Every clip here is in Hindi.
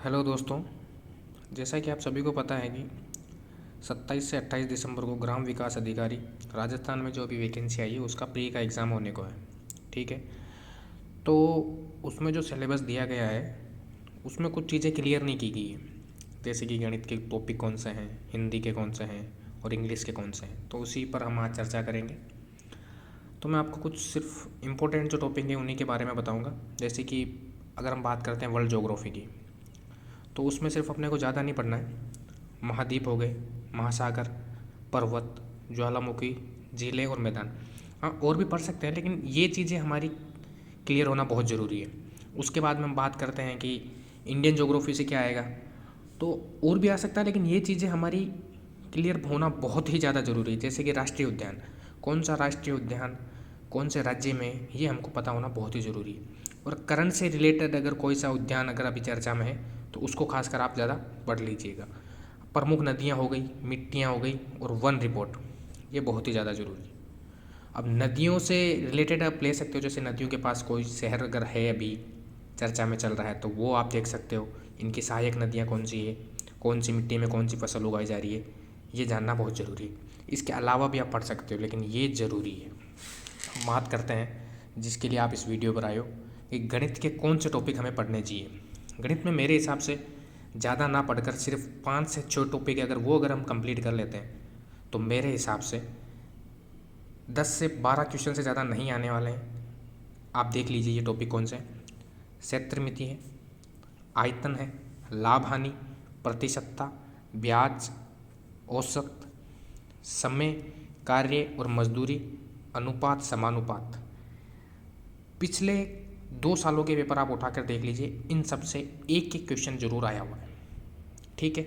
हेलो दोस्तों। जैसा कि आप सभी को पता है कि 27 से 28 दिसंबर को ग्राम विकास अधिकारी राजस्थान में जो अभी वैकेंसी आई है उसका प्री का एग्ज़ाम होने को है। ठीक है, तो उसमें जो सिलेबस दिया गया है उसमें कुछ चीज़ें क्लियर नहीं की गई है, जैसे कि गणित के टॉपिक कौन से हैं, हिंदी के कौन से हैं और इंग्लिश के कौन से हैं। तो उसी पर हम आज चर्चा करेंगे। तो मैं आपको कुछ सिर्फ इम्पोर्टेंट जो टॉपिक हैं उन्हीं के बारे में बताऊँगा। जैसे कि अगर हम बात करते हैं वर्ल्ड ज्योग्राफी की, तो उसमें सिर्फ अपने को ज़्यादा नहीं पढ़ना है। महाद्वीप हो गए, महासागर, पर्वत, ज्वालामुखी, झीलें और मैदान, हाँ और भी पढ़ सकते हैं, लेकिन ये चीज़ें हमारी क्लियर होना बहुत ज़रूरी है। उसके बाद में हम बात करते हैं कि इंडियन ज्योग्राफी से क्या आएगा, तो और भी आ सकता है, लेकिन ये चीज़ें हमारी क्लियर होना बहुत ही ज़्यादा ज़रूरी है। जैसे कि राष्ट्रीय उद्यान, कौन सा राष्ट्रीय उद्यान कौन से राज्य में, ये हमको पता होना बहुत ही ज़रूरी है। और करंट से रिलेटेड अगर कोई सा उद्यान अगर अभी चर्चा में है तो उसको खासकर आप ज़्यादा पढ़ लीजिएगा। प्रमुख नदियाँ हो गई, मिट्टियाँ हो गई और वन रिपोर्ट, ये बहुत ही ज़्यादा ज़रूरी है। अब नदियों से रिलेटेड आप ले सकते हो, जैसे नदियों के पास कोई शहर अगर है अभी चर्चा में चल रहा है तो वो आप देख सकते हो। इनकी सहायक नदियाँ कौन सी है, कौन सी मिट्टी में कौन सी फसल उगाई जा रही है, ये जानना बहुत ज़रूरी है। इसके अलावा भी आप पढ़ सकते हो, लेकिन ये ज़रूरी है। हम बात करते हैं जिसके लिए आप इस वीडियो पर आए हो कि गणित के कौन से टॉपिक हमें पढ़ने चाहिए। गणित में मेरे हिसाब से ज़्यादा ना पढ़कर सिर्फ 5 से 6 टॉपिक अगर हम कंप्लीट कर लेते हैं तो मेरे हिसाब से 10 से 12 क्वेश्चन से ज़्यादा नहीं आने वाले हैं। आप देख लीजिए ये टॉपिक कौन से हैं। क्षेत्रमिति है, आयतन है, लाभ हानि, प्रतिशतता, ब्याज, औसत, समय, कार्य और मजदूरी, अनुपात, समानुपात। पिछले 2 सालों के पेपर आप उठाकर देख लीजिए, इन सब से एक एक क्वेश्चन जरूर आया हुआ है। ठीक है,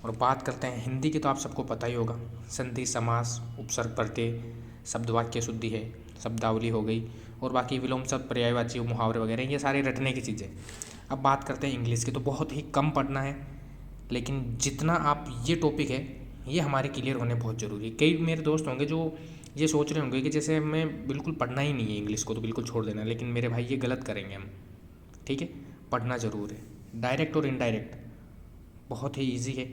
और बात करते हैं हिंदी की, तो आप सबको पता ही होगा। संधि, समास, उपसर्ग, प्रत्यय, शब्द वाक्य शुद्धि है, शब्दावली हो गई, और बाकी विलोम शब्द, पर्यायवाची, मुहावरे वगैरह, ये सारे रटने की चीज़ें। अब बात करते हैं इंग्लिश की, तो बहुत ही कम पढ़ना है, लेकिन जितना आप ये टॉपिक है ये हमारे क्लियर होने बहुत ज़रूरी है। कई मेरे दोस्त होंगे जो ये सोच रहे होंगे कि जैसे मैं बिल्कुल पढ़ना ही नहीं है, इंग्लिश को तो बिल्कुल छोड़ देना, लेकिन मेरे भाई ये गलत करेंगे हम। ठीक है, पढ़ना ज़रूर है। डायरेक्ट और इनडायरेक्ट बहुत ही ईजी है।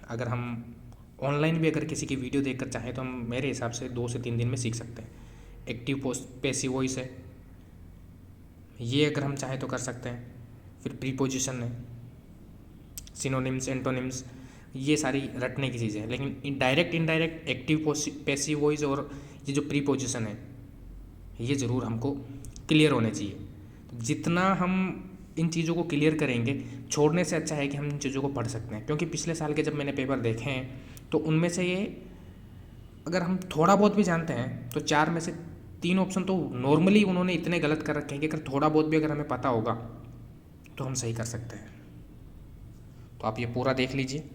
अगर हम ऑनलाइन भी अगर किसी की वीडियो देखकर चाहें तो हम मेरे हिसाब से 2 से 3 दिन में सीख सकते हैं। एक्टिव पैसिव वॉइस है, ये अगर हम चाहें तो कर सकते हैं। फिर प्रीपोजिशन है, सिनोनिम्स, एंटोनिम्स, ये सारी रटने की चीज़ें हैं। लेकिन direct indirect, active passive voice और ये जो प्रीपोजिशन है, ये ज़रूर हमको क्लियर होने चाहिए। तो जितना हम इन चीज़ों को क्लियर करेंगे, छोड़ने से अच्छा है कि हम इन चीज़ों को पढ़ सकते हैं। क्योंकि पिछले साल के जब मैंने पेपर देखे हैं तो उनमें से ये अगर हम थोड़ा बहुत भी जानते हैं तो 4 में से 3 ऑप्शन तो नॉर्मली उन्होंने इतने गलत कर रखे हैं कि अगर थोड़ा बहुत भी अगर हमें पता होगा तो हम सही कर सकते हैं। तो आप ये पूरा देख लीजिए।